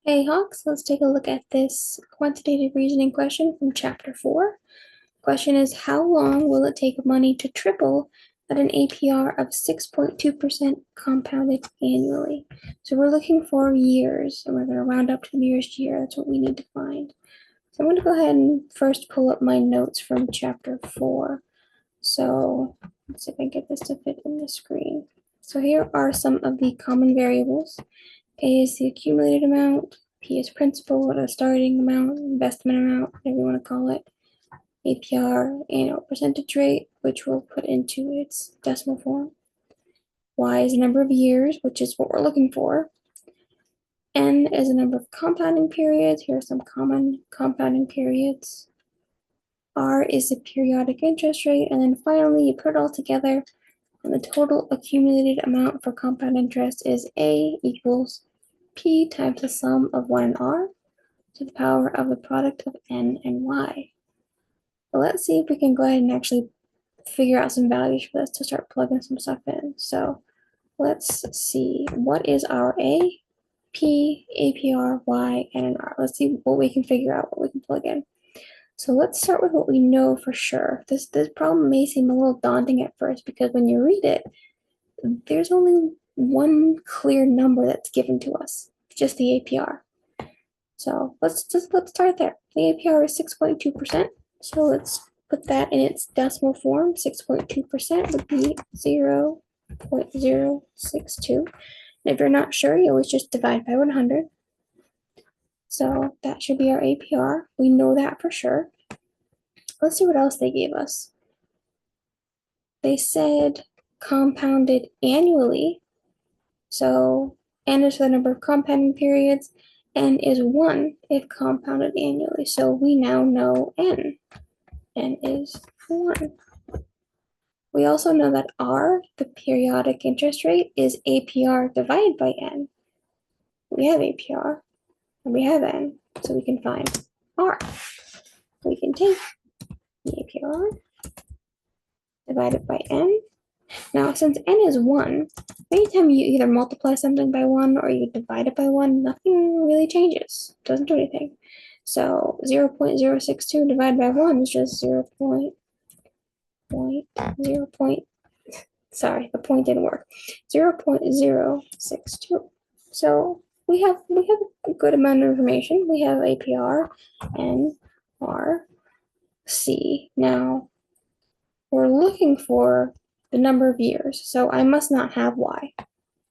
Hey Hawks, let's take a look at this quantitative reasoning question from chapter 4. Question is, how long will it take money to triple at an APR of 6.2% compounded annually? So we're looking for years, and we're going to round up to the nearest year. That's what we need to find. So I'm going to go ahead and first pull up my notes from chapter 4. So let's see if I can get this to fit in the screen. So here are some of the common variables. A is the accumulated amount, P is principal, the starting amount, investment amount, whatever you want to call it, APR, annual percentage rate, which we'll put into its decimal form. Y is the number of years, which is what we're looking for. N is the number of compounding periods. Here are some common compounding periods. R is the periodic interest rate. And then finally, you put it all together, and the total accumulated amount for compound interest is A equals P times the sum of 1 and R to the power of the product of N and Y. So let's see if we can go ahead and actually figure out some values for this to start plugging some stuff in. So let's see, what is our A, P, APR, Y, and an R? Let's see what we can figure out, what we can plug in. So let's start with what we know for sure. This problem may seem a little daunting at first because when you read it, there's only one clear number that's given to us, just the APR. So let's start there. The APR is 6.2%. So let's put that in its decimal form. 6.2% would be 0.062. And if you're not sure, you always just divide by 100. So that should be our APR. We know that for sure. Let's see what else they gave us. They said compounded annually. So N is the number of compounding periods. N is 1 if compounded annually. So we now know N. N is 1. We also know that R, the periodic interest rate, is APR divided by N. We have APR, and we have N, so we can find R. We can take the APR divided by N. Now, since N is 1, anytime you either multiply something by 1 or you divide it by 1, nothing really changes. It doesn't do anything. So 0.062 divided by 1 is just 0. Sorry, the point didn't work. 0.062. So we have a good amount of information. We have APR, N, R, C. Now we're looking for the number of years. So I must not have Y.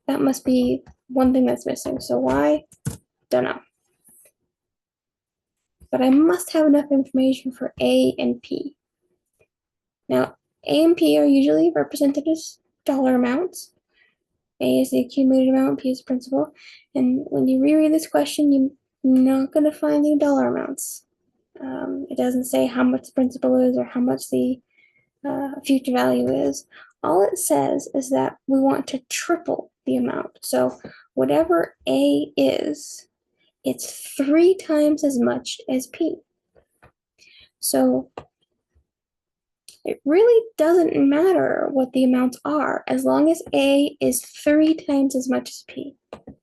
That must be one thing that's missing. So Y, don't know. But I must have enough information for A and P. Now, A and P are usually represented as dollar amounts. A is the accumulated amount, P is principal. And when you reread this question, you're not going to find the dollar amounts. It doesn't say how much the principal is or how much the future value is. All it says is that we want to triple the amount. So whatever A is, it's 3 times as much as P. So it really doesn't matter what the amounts are as long as A is 3 times as much as P. It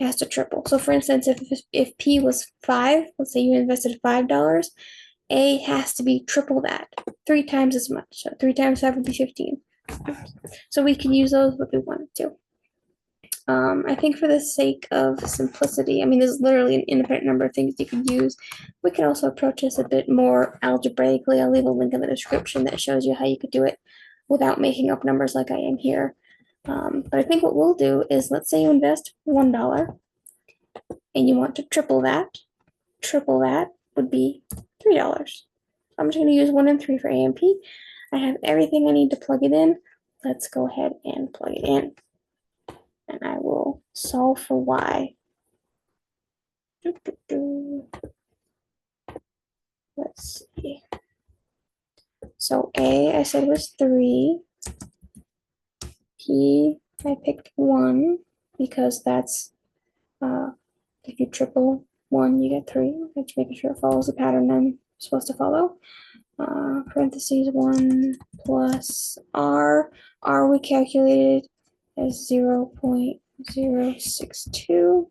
has to triple. So for instance, if P was 5, let's say you invested $5, A has to be triple that, 3 times as much. So 3 times 5 would be 15. So we can use those if we wanted to. I think for the sake of simplicity, I mean, there's literally an infinite number of things you can use. We can also approach this a bit more algebraically. I'll leave a link in the description that shows you how you could do it without making up numbers like I am here. But I think what we'll do is, let's say you invest $1 and you want to triple that. Triple that would be $3. I'm just going to use 1 and 3 for A and P. I have everything I need to plug it in. Let's go ahead and plug it in. And I will solve for Y. Let's see. So A, I said was 3. P, I picked 1 because that's, if you triple 1, you get 3. I'm just making sure it follows the pattern I'm supposed to follow. Parentheses 1 plus R. R we calculated as 0.062.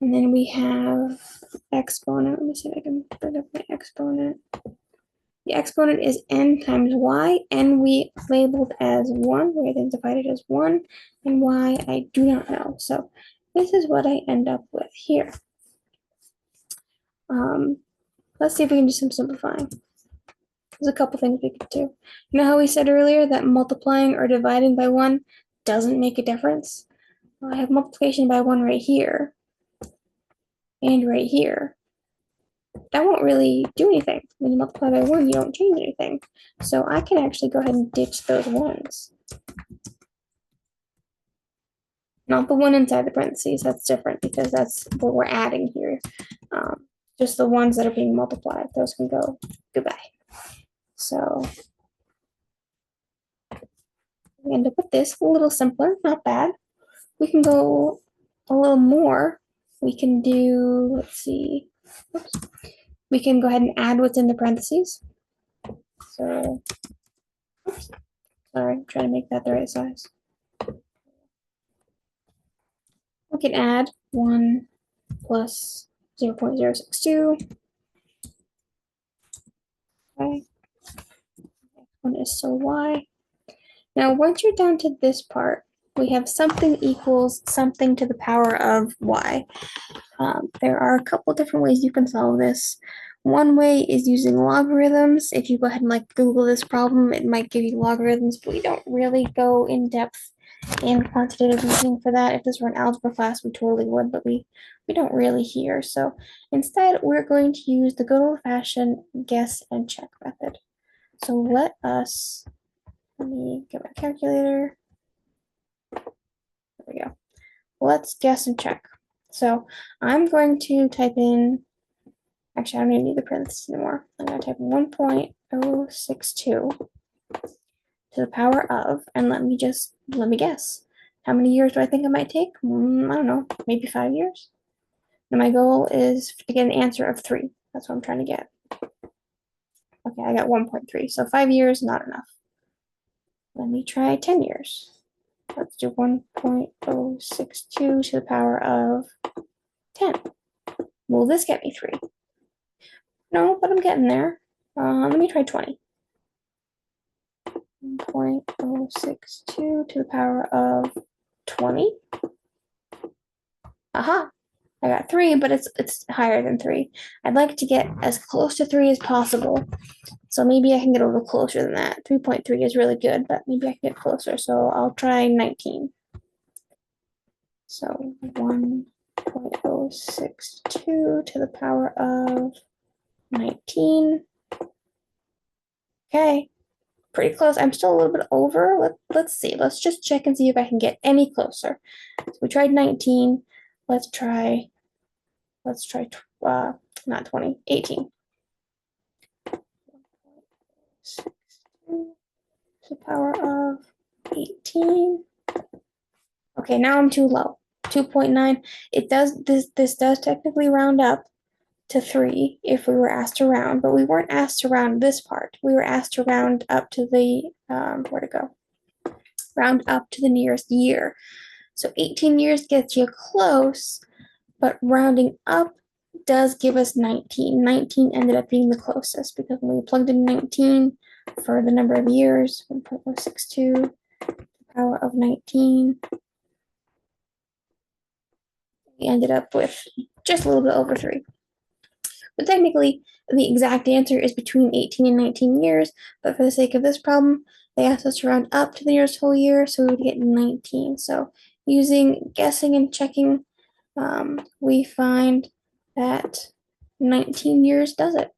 And then we have exponent. Let me see if I can bring up my exponent. The exponent is n times y, n we labeled as 1, we identified it as 1, and y I do not know. So this is what I end up with here. Let's see if we can do some simplifying. There's a couple things we could do. You know how we said earlier that multiplying or dividing by 1 doesn't make a difference? Well, I have multiplication by 1 right here and right here. That won't really do anything. When you multiply by 1, you don't change anything. So I can actually go ahead and ditch those 1s. Not the one inside the parentheses, that's different because that's what we're adding here. Just the ones that are being multiplied, those can go goodbye. So we end up with this, a little simpler, not bad. We can go a little more. We can do, let's see, oops. We can go ahead and add what's in the parentheses. So, oops, sorry, I'm trying to make that the right size. We can add 1 plus 0.062. Okay. One is so y. Now, once you're down to this part, we have something equals something to the power of y. There are a couple different ways you can solve this. One way is using logarithms. If you go ahead and like Google this problem, it might give you logarithms, but we don't really go in depth in quantitative reasoning for that. If this were an algebra class, we totally would, but we don't really here. So instead, we're going to use the good old-fashioned guess and check method. So let me get my calculator. There we go. Let's guess and check. So I'm going to type in, actually, I don't even need the parentheses anymore. I'm going to type in 1.062 to the power of, and let me guess. How many years do I think it might take? I don't know, maybe 5 years. And my goal is to get an answer of 3. That's what I'm trying to get. Okay, I got 1.3, so 5 years, not enough. Let me try 10 years. Let's do 1.062 to the power of 10. Will this get me 3? No, but I'm getting there. Let me try 20. 1.062 to the power of 20. Aha! I got 3, but it's higher than 3. I'd like to get as close to 3 as possible. So maybe I can get a little closer than that. 3.3 is really good, but maybe I can get closer. So I'll try 19. So 1.062 to the power of 19. Okay, pretty close. I'm still a little bit over. Let's see. Let's just check and see if I can get any closer. So we tried 19. Let's try not 20, 18. To the power of 18. Okay, now I'm too low. 2.9. It does this does technically round up to 3 if we were asked to round, but we weren't asked to round this part. We were asked to round up to the where to go? Round up to the nearest year. So 18 years gets you close, but rounding up does give us 19. 19 ended up being the closest because when we plugged in 19 for the number of years, 1.062 power of 19, we ended up with just a little bit over 3. But technically, the exact answer is between 18 and 19 years, but for the sake of this problem, they asked us to round up to the nearest whole year, so we would get 19. So using guessing and checking, we find that 19 years does it.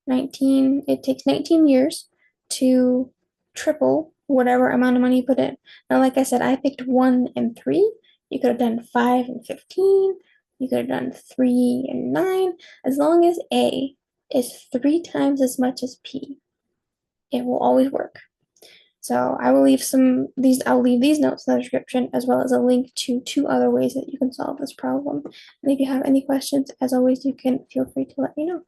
It takes 19 years to triple whatever amount of money you put in. Now, like I said, I picked 1 and 3. You could have done 5 and 15. You could have done 3 and 9. As long as A is 3 times as much as P, it will always work. So I will leave I'll leave these notes in the description as well as a link to 2 other ways that you can solve this problem. And if you have any questions, as always, you can feel free to let me know.